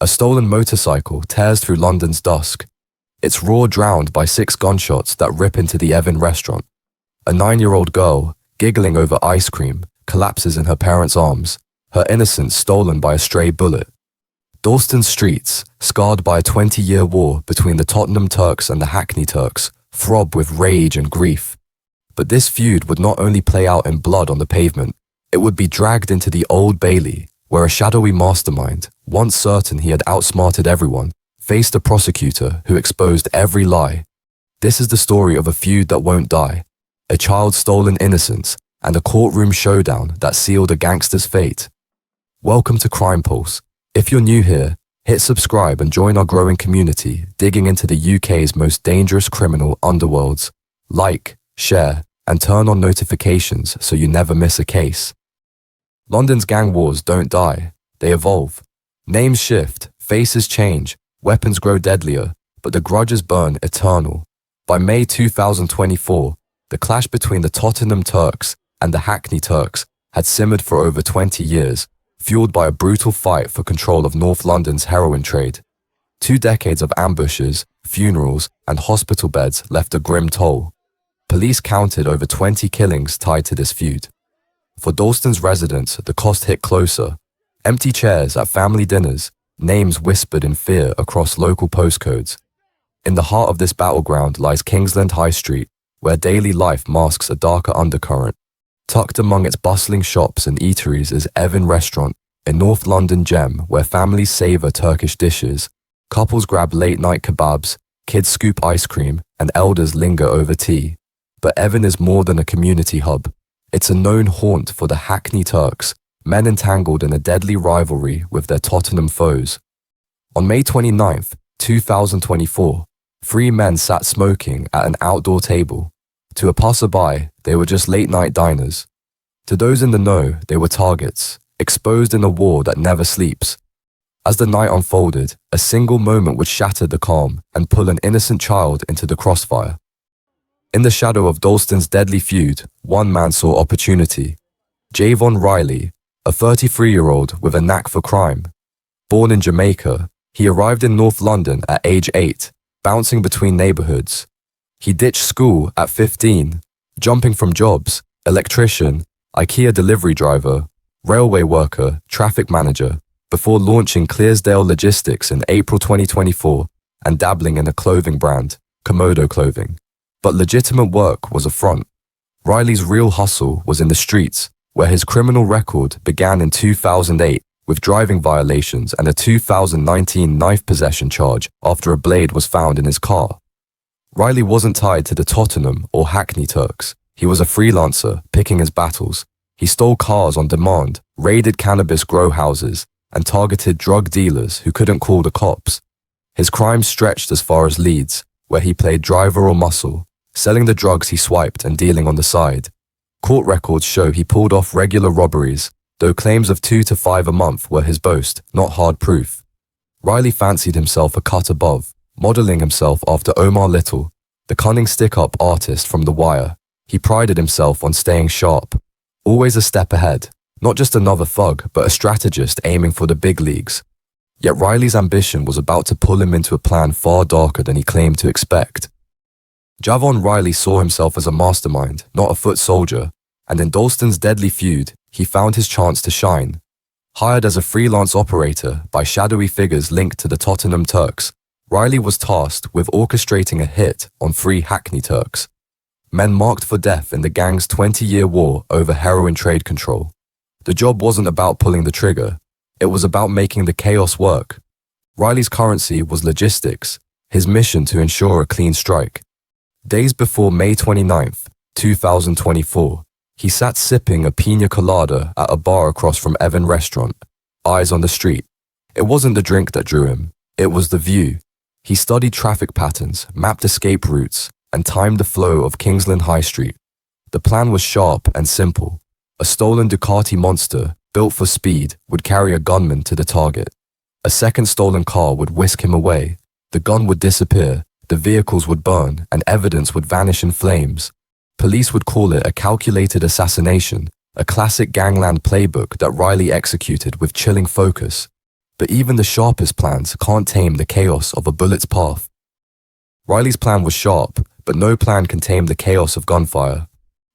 A stolen motorcycle tears through London's dusk. Its roar drowned by 6 gunshots that rip into the Evin restaurant. A 9-year-old girl, giggling over ice cream, collapses in her parents' arms, her innocence stolen by a stray bullet. Dalston's streets, scarred by a 20-year war between the Tottenham Turks and the Hackney Turks, throb with rage and grief. But this feud would not only play out in blood on the pavement, it would be dragged into the Old Bailey, where a shadowy mastermind, once certain he had outsmarted everyone, faced a prosecutor who exposed every lie. This is the story of a feud that won't die, a child's stolen innocence, and a courtroom showdown that sealed a gangster's fate. Welcome to Crime Pulse. If you're new here, hit subscribe and join our growing community digging into the UK's most dangerous criminal underworlds. Like, share, and turn on notifications so you never miss a case. London's gang wars don't die, they evolve. Names shift, faces change, weapons grow deadlier, but the grudges burn eternal. By May 2024, the clash between the Tottenham Turks and the Hackney Turks had simmered for over 20 years, fueled by a brutal fight for control of North London's heroin trade. 2 decades of ambushes, funerals, and hospital beds left a grim toll. Police counted over 20 killings tied to this feud. For Dalston's residents, the cost hit closer. Empty chairs at family dinners, names whispered in fear across local postcodes. In the heart of this battleground lies Kingsland High Street, where daily life masks a darker undercurrent. Tucked among its bustling shops and eateries is Evin Restaurant, a North London gem where families savor Turkish dishes. Couples grab late-night kebabs, kids scoop ice cream, and elders linger over tea. But Evin is more than a community hub. It's a known haunt for the Hackney Turks, men entangled in a deadly rivalry with their Tottenham foes. On May 29th, 2024, 3 men sat smoking at an outdoor table. To a passerby, they were just late-night diners. To those in the know, they were targets, exposed in a war that never sleeps. As the night unfolded, a single moment would shatter the calm and pull an innocent child into the crossfire. In the shadow of Dalston's deadly feud, one man saw opportunity. Javon Riley, a 33-year-old with a knack for crime. Born in Jamaica, he arrived in North London at age 8, bouncing between neighborhoods. He ditched school at 15, jumping from jobs, electrician, IKEA delivery driver, railway worker, traffic manager, before launching Clearsdale Logistics in April 2024 and dabbling in a clothing brand, Komodo Clothing. But legitimate work was a front. Riley's real hustle was in the streets, where his criminal record began in 2008 with driving violations and a 2019 knife possession charge after a blade was found in his car. Riley wasn't tied to the Tottenham or Hackney Turks. He was a freelancer, picking his battles. He stole cars on demand, raided cannabis grow houses, and targeted drug dealers who couldn't call the cops. His crimes stretched as far as Leeds, where he played driver or muscle, selling the drugs he swiped and dealing on the side. Court records show he pulled off regular robberies, though claims of 2 to 5 a month were his boast, not hard proof. Riley fancied himself a cut above, modeling himself after Omar Little, the cunning stick-up artist from The Wire. He prided himself on staying sharp, always a step ahead, not just another thug, but a strategist aiming for the big leagues. Yet Riley's ambition was about to pull him into a plan far darker than he claimed to expect. Javon Riley saw himself as a mastermind, not a foot soldier, and in Dalston's deadly feud, he found his chance to shine. Hired as a freelance operator by shadowy figures linked to the Tottenham Turks, Riley was tasked with orchestrating a hit on 3 Hackney Turks, men marked for death in the gang's 20-year war over heroin trade control. The job wasn't about pulling the trigger, it was about making the chaos work. Riley's currency was logistics, his mission to ensure a clean strike. Days before May 29th, 2024, he sat sipping a piña colada at a bar across from Evin Restaurant, eyes on the street. It wasn't the drink that drew him, it was the view. He studied traffic patterns, mapped escape routes, and timed the flow of Kingsland High Street. The plan was sharp and simple. A stolen Ducati monster, built for speed, would carry a gunman to the target. A second stolen car would whisk him away. The gun would disappear, the vehicles would burn, and evidence would vanish in flames. Police would call it a calculated assassination, a classic Gangland playbook that Riley executed with chilling focus. But even the sharpest plans can't tame the chaos of a bullet's path. Riley's plan was sharp, but no plan can tame the chaos of gunfire.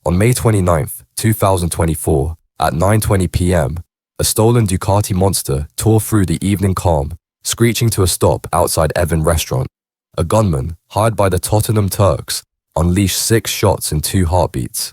On May 29th, 2024, at 9:20 p.m., a stolen Ducati Monster tore through the evening calm, screeching to a stop outside Evin restaurant. A gunman, hired by the Tottenham Turks, unleashed 6 shots in 2 heartbeats.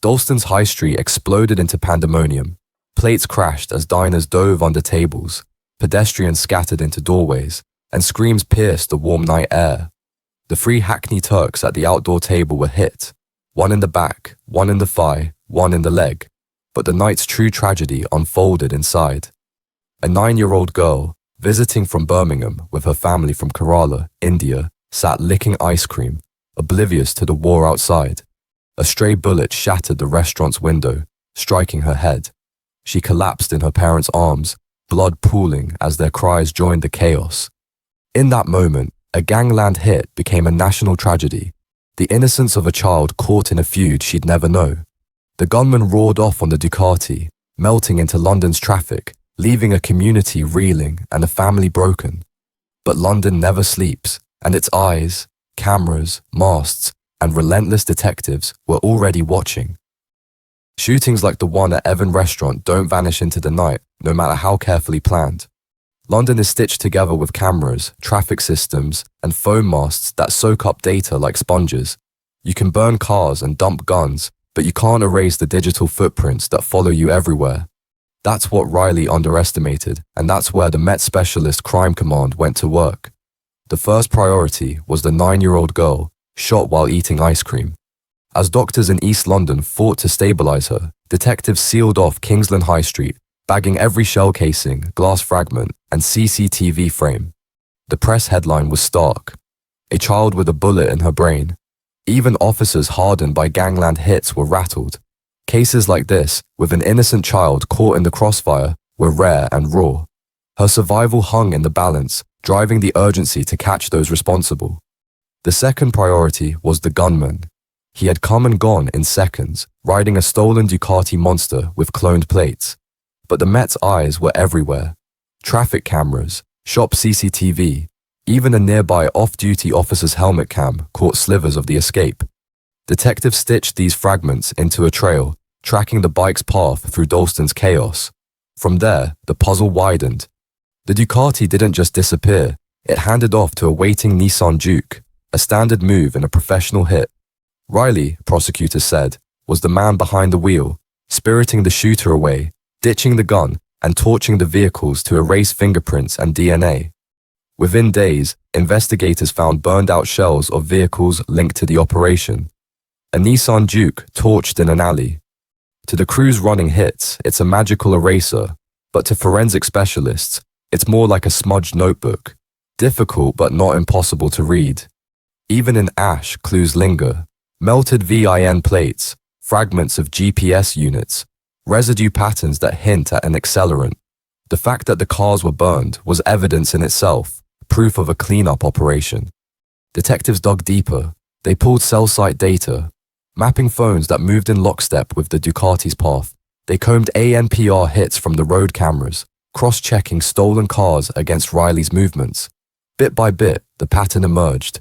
Dalston's high street exploded into pandemonium. Plates crashed as diners dove under tables, pedestrians scattered into doorways, and screams pierced the warm night air. The 3 Hackney Turks at the outdoor table were hit, one in the back, one in the thigh, one in the leg. But the night's true tragedy unfolded inside. A 9-year-old girl, visiting from Birmingham with her family from Kerala, India, sat licking ice cream, oblivious to the war outside. A stray bullet shattered the restaurant's window, striking her head. She collapsed in her parents' arms, blood pooling as their cries joined the chaos. In that moment, a Gangland hit became a national tragedy, the innocence of a child caught in a feud she'd never know. The gunman roared off on the Ducati, melting into London's traffic, leaving a community reeling and a family broken. But London never sleeps, and its eyes, cameras, masts, and relentless detectives were already watching. Shootings like the one at Evin restaurant don't vanish into the night, no matter how carefully planned. London is stitched together with cameras, traffic systems, and foam masts that soak up data like sponges. You can burn cars and dump guns, but you can't erase the digital footprints that follow you everywhere. That's what Riley underestimated, and that's where the Met Specialist Crime Command went to work. The first priority was the 9-year-old girl, shot while eating ice cream. As doctors in East London fought to stabilize her, detectives sealed off Kingsland High Street, bagging every shell casing, glass fragment, and CCTV frame. The press headline was stark. A child with a bullet in her brain. Even officers hardened by Gangland hits were rattled. Cases like this, with an innocent child caught in the crossfire, were rare and raw. Her survival hung in the balance, driving the urgency to catch those responsible. The second priority was the gunman. He had come and gone in seconds, riding a stolen Ducati Monster with cloned plates. But the Met's eyes were everywhere. Traffic cameras, shop CCTV, even a nearby off-duty officer's helmet cam caught slivers of the escape. Detectives stitched these fragments into a trail, tracking the bike's path through Dalston's chaos. From there, the puzzle widened. The Ducati didn't just disappear, it handed off to a waiting Nissan Juke, a standard move in a professional hit. Riley, prosecutors said, was the man behind the wheel, spiriting the shooter away, ditching the gun, and torching the vehicles to erase fingerprints and DNA. Within days, investigators found burned-out shells of vehicles linked to the operation. A Nissan Juke torched in an alley. To the crews running hits, it's a magical eraser, but to forensic specialists, it's more like a smudged notebook, difficult but not impossible to read. Even in ash, clues linger. Melted VIN plates, fragments of GPS units, residue patterns that hint at an accelerant. The fact that the cars were burned was evidence in itself, proof of a cleanup operation. Detectives dug deeper. They pulled cell site data, mapping phones that moved in lockstep with the Ducati's path. They combed ANPR hits from the road cameras, cross-checking stolen cars against Riley's movements. Bit by bit, the pattern emerged.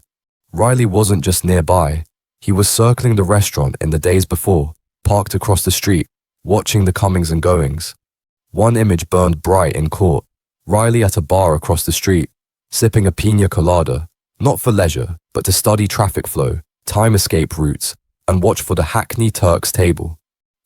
Riley wasn't just nearby. He was circling the restaurant in the days before, parked across the street, watching the comings and goings. One image burned bright in court. Riley at a bar across the street, sipping a piña colada, not for leisure, but to study traffic flow, time escape routes, and watch for the Hackney Turks table.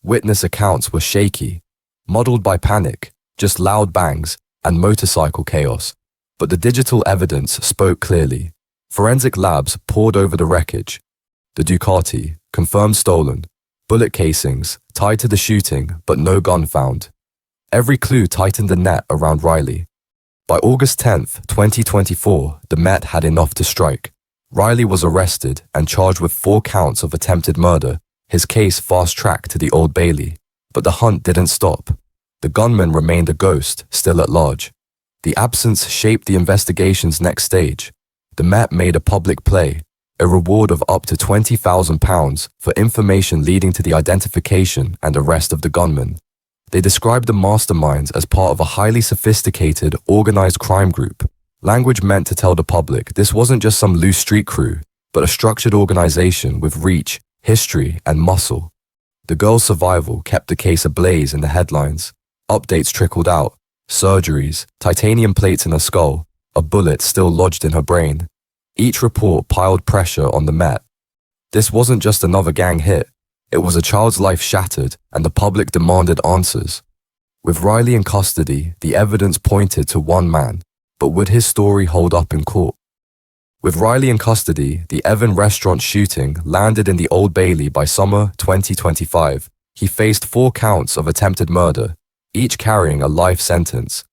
Witness accounts were shaky, muddled by panic, just loud bangs and motorcycle chaos. But the digital evidence spoke clearly. Forensic labs pored over the wreckage. The Ducati, confirmed stolen. Bullet casings, tied to the shooting, but no gun found. Every clue tightened the net around Riley. By August 10th, 2024, the Met had enough to strike. Riley was arrested and charged with 4 counts of attempted murder, his case fast-tracked to the Old Bailey. But the hunt didn't stop. The gunman remained a ghost, still at large. The absence shaped the investigation's next stage. The Met made a public play, a reward of up to £20,000 for information leading to the identification and arrest of the gunman. They described the masterminds as part of a highly sophisticated, organized crime group. Language meant to tell the public this wasn't just some loose street crew, but a structured organization with reach, history, and muscle. The girl's survival kept the case ablaze in the headlines. Updates trickled out: surgeries, titanium plates in her skull, a bullet still lodged in her brain. Each report piled pressure on the Met. This wasn't just another gang hit. It was a child's life shattered, and the public demanded answers. With Riley in custody, the evidence pointed to one man, but would his story hold up in court? With Riley in custody, the Evin restaurant shooting landed in the Old Bailey by summer 2025. He faced 4 counts of attempted murder, each carrying a life sentence.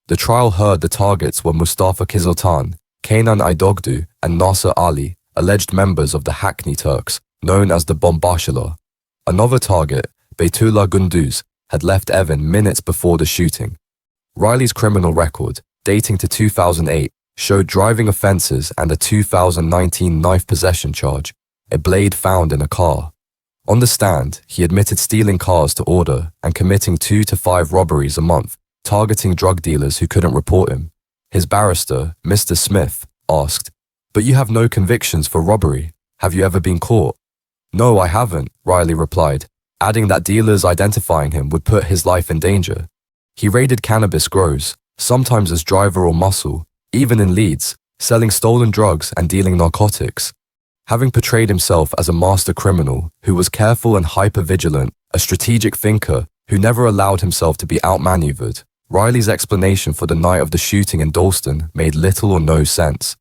The trial heard the targets were Mustafa Kiziltan, Kenan Aydogdu, and Nasser Ali, alleged members of the Hackney Turks, known as the Bombashalar. Another target, Beytullah Gunduz, had left Evin minutes before the shooting. Riley's criminal record, dating to 2008, showed driving offences and a 2019 knife possession charge, a blade found in a car. On the stand, he admitted stealing cars to order and committing 2 to 5 robberies a month, targeting drug dealers who couldn't report him. His barrister, Mr. Smith, asked, "But you have no convictions for robbery. Have you ever been caught?" "No, I haven't," Riley replied, adding that dealers identifying him would put his life in danger. He raided cannabis grows, sometimes as driver or muscle, even in Leeds, selling stolen drugs and dealing narcotics. Having portrayed himself as a master criminal who was careful and hyper-vigilant, a strategic thinker who never allowed himself to be outmaneuvered, Riley's explanation for the night of the shooting in Dalston made little or no sense.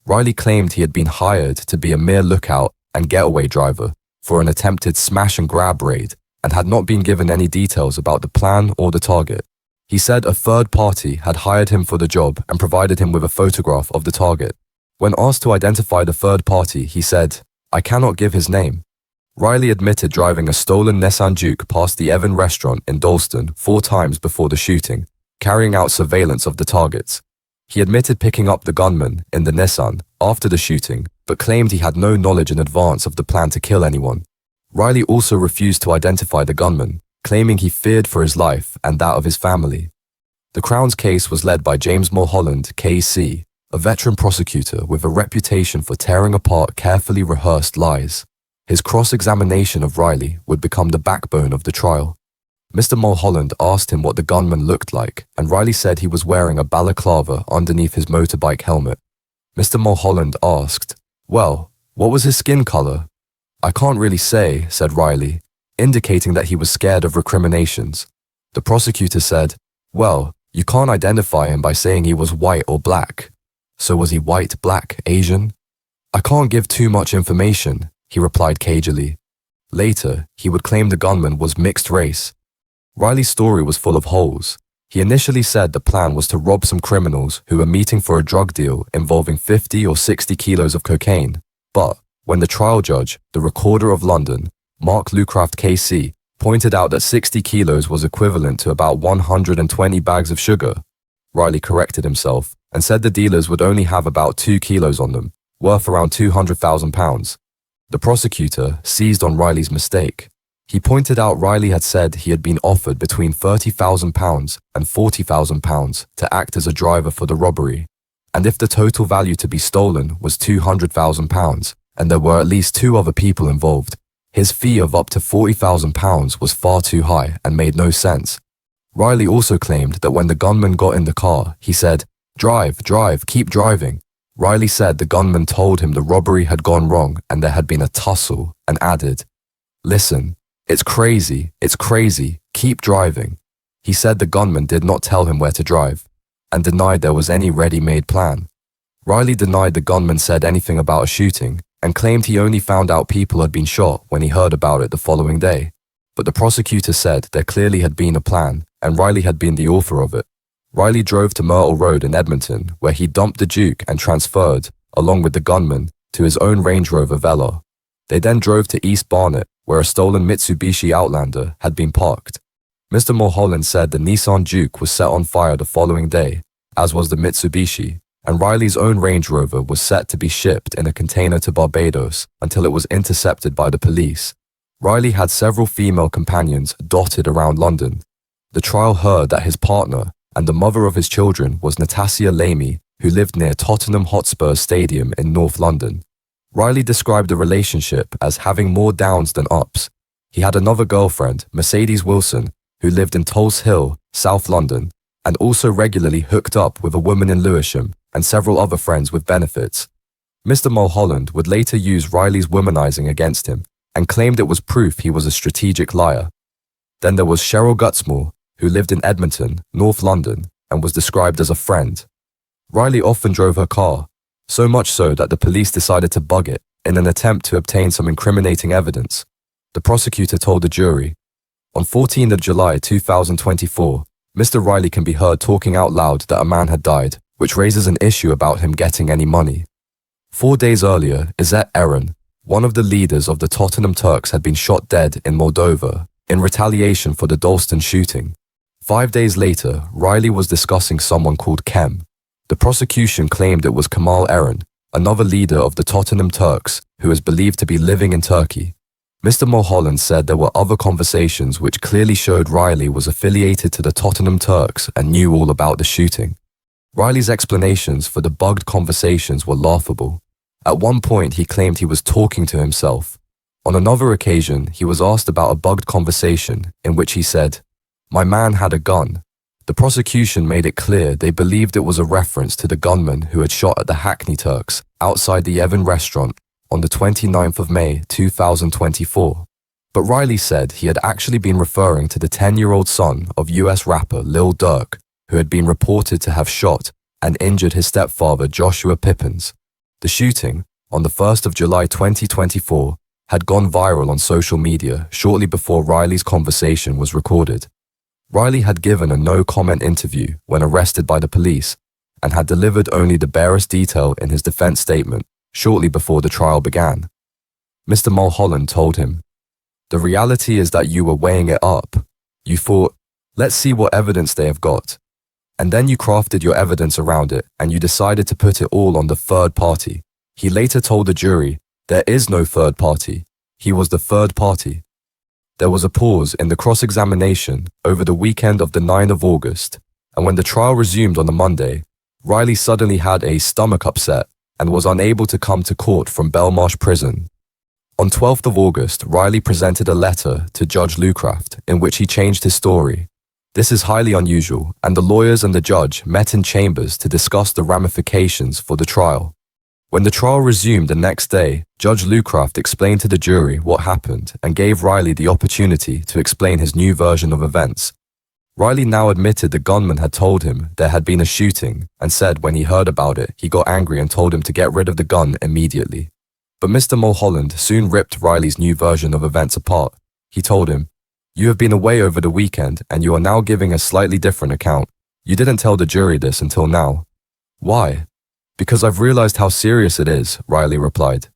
Riley claimed he had been hired to be a mere lookout and getaway driver for an attempted smash-and-grab raid and had not been given any details about the plan or the target. He said a third party had hired him for the job and provided him with a photograph of the target. When asked to identify the third party, he said, "I cannot give his name." Riley admitted driving a stolen Nissan Juke past the Evin restaurant in Dalston 4 times before the shooting, carrying out surveillance of the targets. He admitted picking up the gunman in the Nissan after the shooting, but claimed he had no knowledge in advance of the plan to kill anyone. Riley also refused to identify the gunman, claiming he feared for his life and that of his family. The Crown's case was led by James Mulholland, KC, a veteran prosecutor with a reputation for tearing apart carefully rehearsed lies. His cross-examination of Riley would become the backbone of the trial. Mr. Mulholland asked him what the gunman looked like, and Riley said he was wearing a balaclava underneath his motorbike helmet. Mr. Mulholland asked, "Well, what was his skin color?" "I can't really say," said Riley, indicating that he was scared of recriminations. The prosecutor said, "Well, you can't identify him by saying he was white or black. So was he white, black, Asian?" "I can't give too much information," he replied cagily. Later, he would claim the gunman was mixed race. Riley's story was full of holes. He initially said the plan was to rob some criminals who were meeting for a drug deal involving 50 or 60 kilos of cocaine. But when the trial judge, the Recorder of London, Mark Lucraft KC, pointed out that 60 kilos was equivalent to about 120 bags of sugar, Riley corrected himself and said the dealers would only have about 2 kilos on them, worth around £200,000. The prosecutor seized on Riley's mistake. He pointed out Riley had said he had been offered between £30,000 and £40,000 to act as a driver for the robbery, and if the total value to be stolen was £200,000 and there were at least 2 other people involved, his fee of up to £40,000 was far too high and made no sense. Riley also claimed that when the gunman got in the car, he said, "Drive, drive, keep driving." Riley said the gunman told him the robbery had gone wrong and there had been a tussle, and added, "Listen, it's crazy, keep driving." He said the gunman did not tell him where to drive, and denied there was any ready-made plan. Riley denied the gunman said anything about a shooting, and claimed he only found out people had been shot when he heard about it the following day. But the prosecutor said there clearly had been a plan, and Riley had been the author of it. Riley drove to Myrtle Road in Edmonton, where he dumped the Duke and transferred, along with the gunman, to his own Range Rover Velar. They then drove to East Barnet, where a stolen Mitsubishi Outlander had been parked. Mr. Mulholland said the Nissan Duke was set on fire the following day, as was the Mitsubishi, and Riley's own Range Rover was set to be shipped in a container to Barbados until it was intercepted by the police. Riley had several female companions dotted around London. The trial heard that his partner and the mother of his children was Natasha Lamy, who lived near Tottenham Hotspur Stadium in North London. Riley described the relationship as having more downs than ups. He had another girlfriend, Mercedes Wilson, who lived in Tulse Hill, South London, and also regularly hooked up with a woman in Lewisham and several other friends with benefits. Mr. Mulholland would later use Riley's womanizing against him and claimed it was proof he was a strategic liar. Then there was Cheryl Gutsmore, who lived in Edmonton, North London, and was described as a friend. Riley often drove her car, so much so that the police decided to bug it in an attempt to obtain some incriminating evidence. The prosecutor told the jury, on 14th of July 2024, Mr. Riley can be heard talking out loud that a man had died, which raises an issue about him getting any money. 4 days earlier, Izzet Eren, one of the leaders of the Tottenham Turks, had been shot dead in Moldova in retaliation for the Dalston shooting. 5 days later, Riley was discussing someone called Kem. The prosecution claimed it was Kemal Eren, another leader of the Tottenham Turks, who is believed to be living in Turkey. Mr. Mulholland said there were other conversations which clearly showed Riley was affiliated to the Tottenham Turks and knew all about the shooting. Riley's explanations for the bugged conversations were laughable. At one point, he claimed he was talking to himself. On another occasion, he was asked about a bugged conversation in which he said, "My man had a gun." The prosecution made it clear they believed it was a reference to the gunman who had shot at the Hackney Turks outside the Evin restaurant on the 29th of May 2024. But Riley said he had actually been referring to the 10-year-old son of US rapper Lil Durk, who had been reported to have shot and injured his stepfather Joshua Pippins. The shooting, on the 1st of July 2024, had gone viral on social media shortly before Riley's conversation was recorded. Riley had given a no-comment interview when arrested by the police and had delivered only the barest detail in his defense statement shortly before the trial began. Mr. Mulholland told him, "The reality is that you were weighing it up. You thought, let's see what evidence they have got. And then you crafted your evidence around it and you decided to put it all on the third party." He later told the jury, "There is no third party. He was the third party." There was a pause in the cross-examination over the weekend of the 9th of August, and when the trial resumed on the Monday, Riley suddenly had a stomach upset and was unable to come to court from Belmarsh Prison. On 12th of August, Riley presented a letter to Judge Lucraft in which he changed his story. This is highly unusual, and the lawyers and the judge met in chambers to discuss the ramifications for the trial. When the trial resumed the next day, Judge Lucraft explained to the jury what happened and gave Riley the opportunity to explain his new version of events. Riley now admitted the gunman had told him there had been a shooting and said when he heard about it, he got angry and told him to get rid of the gun immediately. But Mr. Mulholland soon ripped Riley's new version of events apart. He told him, "You have been away over the weekend and you are now giving a slightly different account. You didn't tell the jury this until now." "Why?" "Because I've realized how serious it is," Riley replied.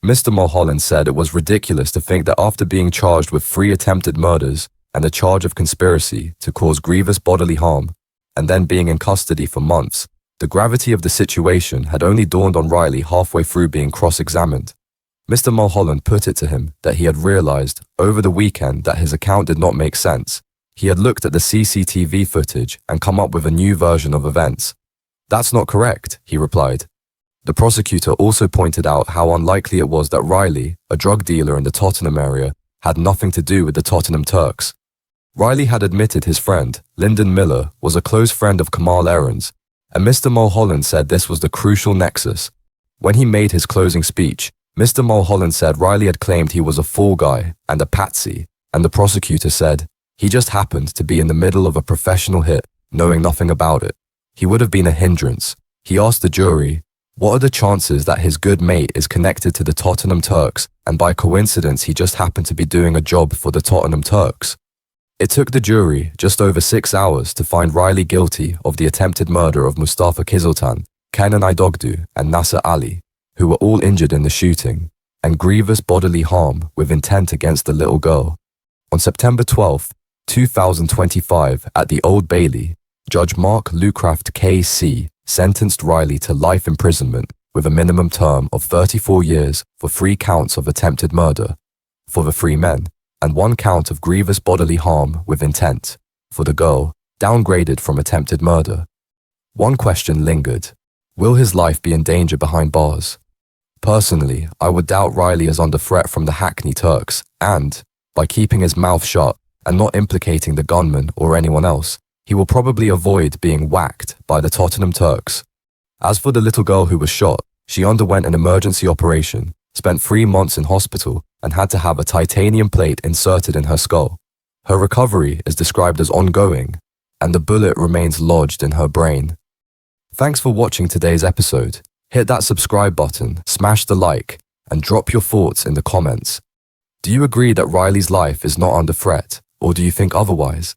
Mr. Mulholland said it was ridiculous to think that after being charged with 3 attempted murders and a charge of conspiracy to cause grievous bodily harm, and then being in custody for months, the gravity of the situation had only dawned on Riley halfway through being cross-examined. Mr. Mulholland put it to him that he had realized over the weekend that his account did not make sense. He had looked at the CCTV footage and come up with a new version of events. "That's not correct," he replied. The prosecutor also pointed out how unlikely it was that Riley, a drug dealer in the Tottenham area, had nothing to do with the Tottenham Turks. Riley had admitted his friend, Lyndon Miller, was a close friend of Kemal Eren's, and Mr. Mulholland said this was the crucial nexus. When he made his closing speech, Mr. Mulholland said Riley had claimed he was a fall guy and a patsy, and the prosecutor said, "He just happened to be in the middle of a professional hit, knowing nothing about it. He would have been a hindrance." He asked the jury, "What are the chances that his good mate is connected to the Tottenham Turks and by coincidence he just happened to be doing a job for the Tottenham Turks?" It took the jury just over 6 hours to find Riley guilty of the attempted murder of Mustafa Kiziltan, Kenan Aydogdu, and Nasser Ali, who were all injured in the shooting, and grievous bodily harm with intent against the little girl. On September 12, 2025, at the Old Bailey, Judge Mark Lucraft KC sentenced Riley to life imprisonment with a minimum term of 34 years for 3 counts of attempted murder for the 3 men, and 1 count of grievous bodily harm with intent. for the girl, downgraded from attempted murder. One question lingered. Will his life be in danger behind bars? Personally, I would doubt Riley is under threat from the Hackney Turks, and, by keeping his mouth shut and not implicating the gunman or anyone else, he will probably avoid being whacked by the Tottenham Turks. As for the little girl who was shot, she underwent an emergency operation, spent 3 months in hospital, and had to have a titanium plate inserted in her skull. Her recovery is described as ongoing, and the bullet remains lodged in her brain. Thanks for watching today's episode. Hit that subscribe button, smash the like, and drop your thoughts in the comments. Do you agree that Riley's life is not under threat, or do you think otherwise?